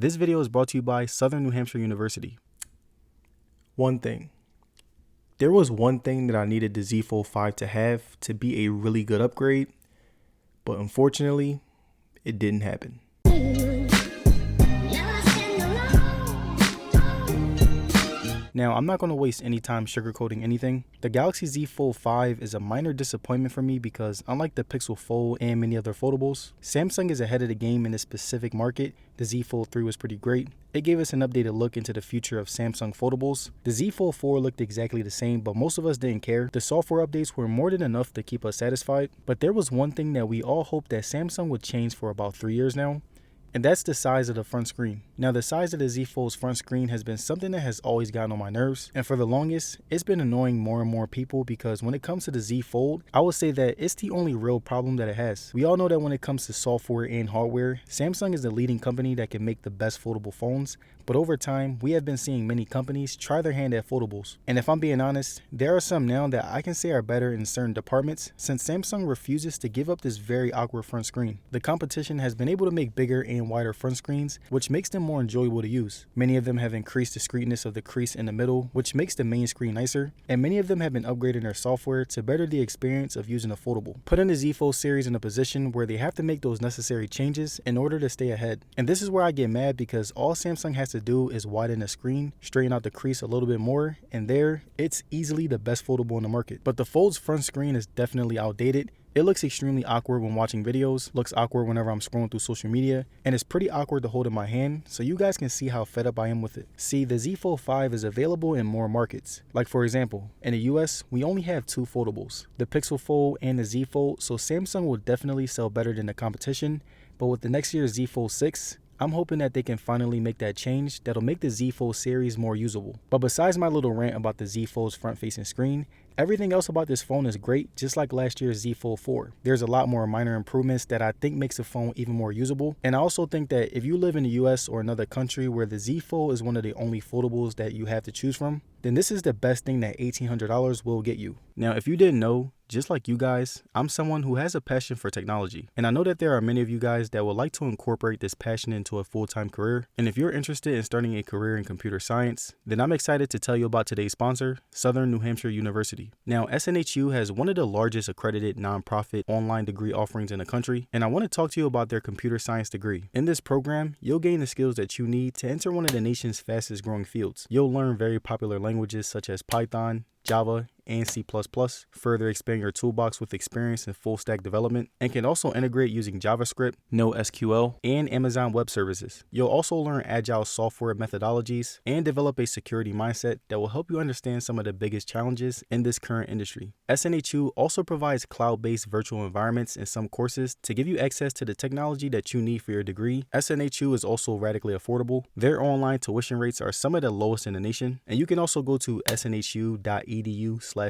This video is brought to you by Southern New Hampshire University. One thing. There was one thing that I needed the Z Fold 5 to have to be a really good upgrade, but unfortunately, it didn't happen. Now, I'm not going to waste any time sugarcoating anything. The Galaxy Z Fold 5 is a minor disappointment for me because unlike the Pixel Fold and many other foldables, Samsung is ahead of the game in this specific market. The Z Fold 3 was pretty great. It gave us an updated look into the future of Samsung foldables. The Z Fold 4 looked exactly the same, but most of us didn't care. The software updates were more than enough to keep us satisfied, but there was one thing that we all hoped that Samsung would change for about 3 years now, and that's the size of the front screen. Now, the size of the Z Fold's front screen has been something that has always gotten on my nerves, and for the longest, it's been annoying more and more people because when it comes to the Z Fold, I would say that it's the only real problem that it has. We all know that when it comes to software and hardware, Samsung is the leading company that can make the best foldable phones, but over time, we have been seeing many companies try their hand at foldables. And if I'm being honest, there are some now that I can say are better in certain departments since Samsung refuses to give up this very awkward front screen. The competition has been able to make bigger and wider front screens, which makes them more enjoyable to use. Many of them have increased the discreteness of the crease in the middle, which makes the main screen nicer, and many of them have been upgrading their software to better the experience of using a foldable, putting the Z Fold series in a position where they have to make those necessary changes in order to stay ahead. And this is where I get mad because all Samsung has to do is widen the screen, straighten out the crease a little bit more, and there, it's easily the best foldable in the market. But the Fold's front screen is definitely outdated. It looks extremely awkward when watching videos, looks awkward whenever I'm scrolling through social media, and it's pretty awkward to hold in my hand, so you guys can see how fed up I am with it. See, the Z Fold 5 is available in more markets. Like for example, in the US, we only have 2 foldables, the Pixel Fold and the Z Fold, so Samsung will definitely sell better than the competition, but with the next year's Z Fold 6, I'm hoping that they can finally make that change that'll make the Z Fold series more usable. But besides my little rant about the Z Fold's front-facing screen, everything else about this phone is great, just like last year's Z Fold 4. There's a lot more minor improvements that I think makes the phone even more usable. And I also think that if you live in the US or another country where the Z Fold is one of the only foldables that you have to choose from, then this is the best thing that $1,800 will get you. Now, if you didn't know, just like you guys, I'm someone who has a passion for technology. And I know that there are many of you guys that would like to incorporate this passion into a full-time career. And if you're interested in starting a career in computer science, then I'm excited to tell you about today's sponsor, Southern New Hampshire University. Now, SNHU has one of the largest accredited nonprofit online degree offerings in the country, and I want to talk to you about their computer science degree. In this program, you'll gain the skills that you need to enter one of the nation's fastest growing fields. You'll learn very popular languages such as Python, Java, and C++, further expand your toolbox with experience in full stack development, and can also integrate using JavaScript, NoSQL, and Amazon Web Services. You'll also learn agile software methodologies and develop a security mindset that will help you understand some of the biggest challenges in this current industry. SNHU also provides cloud-based virtual environments in some courses to give you access to the technology that you need for your degree. SNHU is also radically affordable. Their online tuition rates are some of the lowest in the nation, and you can also go to snhu.edu/Nasim,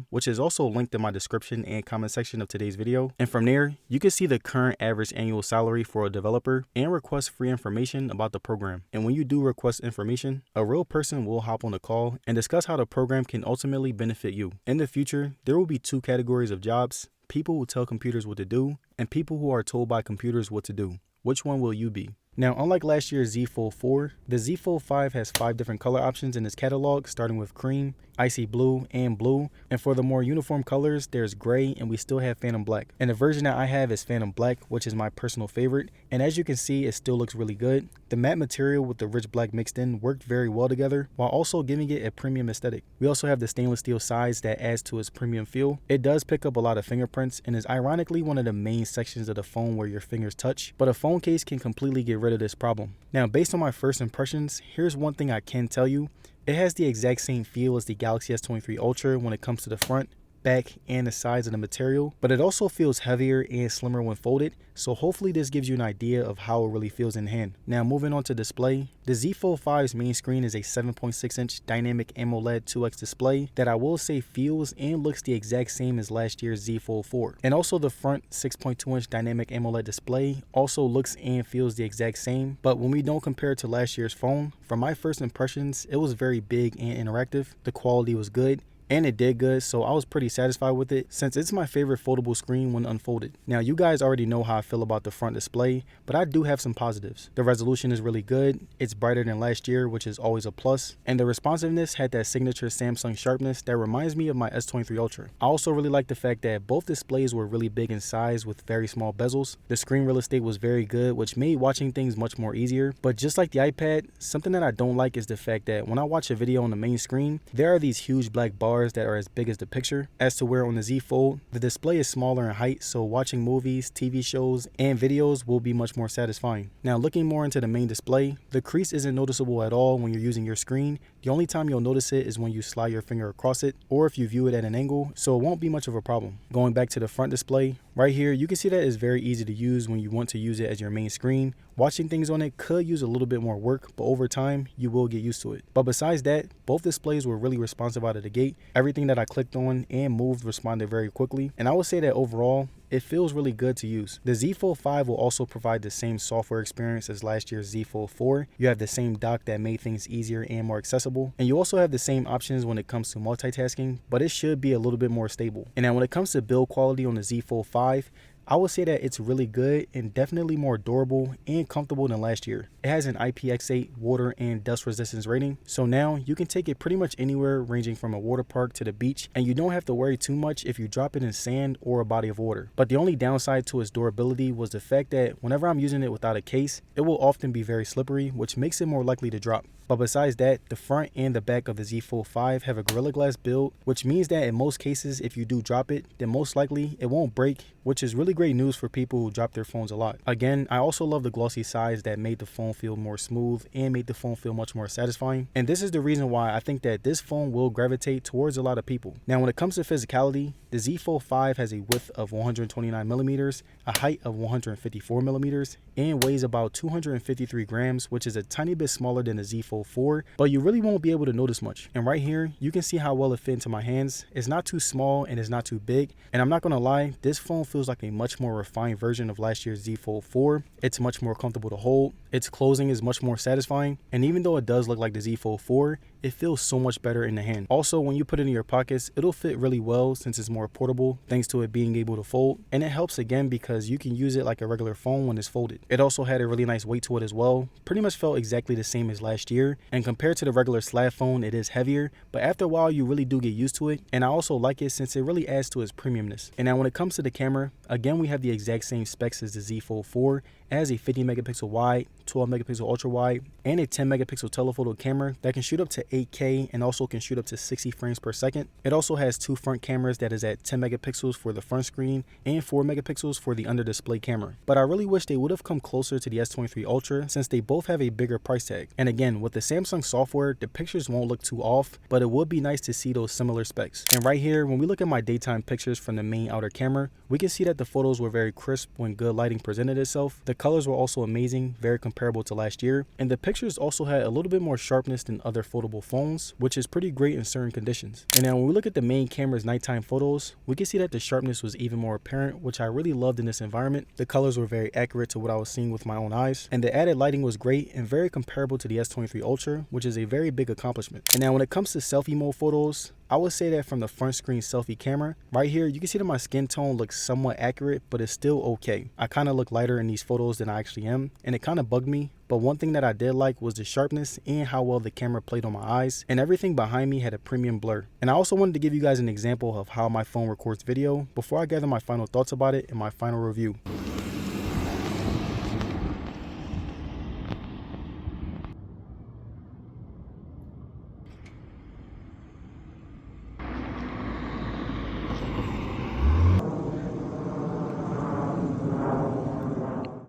which is also linked in my description and comment section of today's video. And from there, you can see the current average annual salary for a developer and request free information about the program. And when you do request information, a real person will hop on the call and discuss how the program can ultimately benefit you. In the future, there will be 2 categories of jobs: people who tell computers what to do and people who are told by computers what to do. Which one will you be? Now, unlike last year's Z Fold 4, the Z Fold 5 has 5 different color options in its catalog, starting with cream, icy blue, and blue. And for the more uniform colors, there's gray, and we still have Phantom Black. And the version that I have is Phantom Black, which is my personal favorite. And as you can see, it still looks really good. The matte material with the rich black mixed in worked very well together, while also giving it a premium aesthetic. We also have the stainless steel sides that adds to its premium feel. It does pick up a lot of fingerprints and is ironically one of the main sections of the phone where your fingers touch, but a phone case can completely get rid of this problem. Now, based on my first impressions, here's one thing I can tell you. It has the exact same feel as the Galaxy S23 Ultra when it comes to the front, back, and the size of the material, but it also feels heavier and slimmer when folded, so hopefully this gives you an idea of how it really feels in hand. Now, moving on to display, the Z Fold 5's main screen is a 7.6-inch dynamic AMOLED 2X display that I will say feels and looks the exact same as last year's Z Fold 4. And also the front 6.2-inch dynamic AMOLED display also looks and feels the exact same, but when we don't compare it to last year's phone, from my first impressions, it was very big and interactive. The quality was good, and it did good, so I was pretty satisfied with it since it's my favorite foldable screen when unfolded. Now you guys already know how I feel about the front display, but I do have some positives. The resolution is really good, it's brighter than last year, which is always a plus, and the responsiveness had that signature Samsung sharpness that reminds me of my S23 Ultra. I also really like the fact that both displays were really big in size with very small bezels. The screen real estate was very good, which made watching things much more easier. But just like the iPad, something that I don't like is the fact that when I watch a video on the main screen, there are these huge black bars that are as big as the picture, as to where on the Z Fold, the display is smaller in height, so watching movies, TV shows, and videos will be much more satisfying. Now looking more into the main display, the crease isn't noticeable at all when you're using your screen. The only time you'll notice it is when you slide your finger across it, or if you view it at an angle, so it won't be much of a problem. Going back to the front display, right here, you can see that it's very easy to use when you want to use it as your main screen. Watching things on it could use a little bit more work, but over time, you will get used to it. But besides that, both displays were really responsive out of the gate. Everything that I clicked on and moved responded very quickly, and I would say that overall, it feels really good to use. The Z Fold 5 will also provide the same software experience as last year's Z Fold 4. You have the same dock that made things easier and more accessible. And you also have the same options when it comes to multitasking, but it should be a little bit more stable. And now when it comes to build quality on the Z Fold 5, I would say that it's really good and definitely more durable and comfortable than last year. It has an IPX8 water and dust resistance rating, so now you can take it pretty much anywhere ranging from a water park to the beach, and you don't have to worry too much if you drop it in sand or a body of water. But the only downside to its durability was the fact that whenever I'm using it without a case, it will often be very slippery, which makes it more likely to drop. But besides that, the front and the back of the Z Fold 5 have a Gorilla Glass build, which means that in most cases, if you do drop it, then most likely it won't break, which is really great news for people who drop their phones a lot. Again, I also love the glossy sides that made the phone feel more smooth and made the phone feel much more satisfying. And this is the reason why I think that this phone will gravitate towards a lot of people. Now, when it comes to physicality, the Z Fold 5 has a width of 129 millimeters, a height of 154 millimeters, and weighs about 253 grams, which is a tiny bit smaller than the Z Fold 4, but you really won't be able to notice much. And right here, you can see how well it fit into my hands. It's not too small and it's not too big. And I'm not gonna lie, this phone feels like a much more refined version of last year's Z Fold 4. It's much more comfortable to hold. Its closing is much more satisfying. And even though it does look like the Z Fold 4, it feels so much better in the hand. Also, when you put it in your pockets, it'll fit really well since it's more portable thanks to it being able to fold. And it helps again because you can use it like a regular phone when it's folded. It also had a really nice weight to it as well. Pretty much felt exactly the same as last year. And compared to the regular slab phone, it is heavier, but after a while you really do get used to it. And I also like it since it really adds to its premiumness. And now when it comes to the camera, again we have the exact same specs as the Z Fold 4. It has a 50 megapixel wide, 12 megapixel ultra wide, and a 10 megapixel telephoto camera that can shoot up to 8K and also can shoot up to 60 frames per second. It also has two front cameras that is at 10 megapixels for the front screen and 4 megapixels for the under display camera. But I really wish they would have come closer to the S23 Ultra since they both have a bigger price tag. And again, with the Samsung software, the pictures won't look too off, but it would be nice to see those similar specs. And right here, when we look at my daytime pictures from the main outer camera, we can see that the photos were very crisp when good lighting presented itself. The colors were also amazing, very comparable to last year, and the pictures also had a little bit more sharpness than other foldable phones, which is pretty great in certain conditions. And now when we look at the main camera's nighttime photos, we can see that the sharpness was even more apparent, which I really loved in this environment. The colors were very accurate to what I was seeing with my own eyes, and the added lighting was great and very comparable to the S23 Ultra, which is a very big accomplishment. And now when it comes to selfie mode photos, I would say that from the front screen selfie camera, right here, you can see that my skin tone looks somewhat accurate, but it's still okay. I kind of look lighter in these photos than I actually am, and it kind of bugged me. But one thing that I did like was the sharpness and how well the camera played on my eyes, and everything behind me had a premium blur. And I also wanted to give you guys an example of how my phone records video before I gather my final thoughts about it in my final review.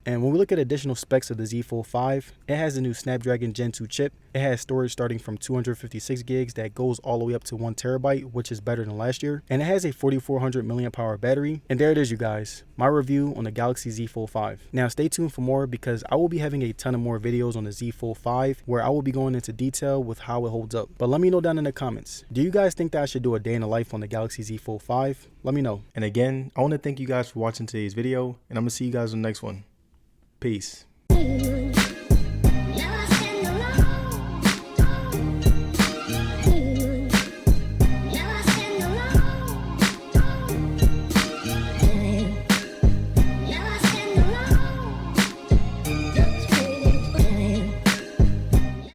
And when we look at additional specs of the Z Fold 5, it has the new Snapdragon Gen 2 chip. It has storage starting from 256 gigs that goes all the way up to 1 terabyte, which is better than last year. And it has a 4400 milliamp hour battery. And there it is, you guys, my review on the Galaxy Z Fold 5. Now stay tuned for more because I will be having a ton of more videos on the Z Fold 5 where I will be going into detail with how it holds up. But let me know down in the comments, do you guys think that I should do a day in the life on the Galaxy Z Fold 5? Let me know. And again, I want to thank you guys for watching today's video, and I'm going to see you guys in the next one. Peace.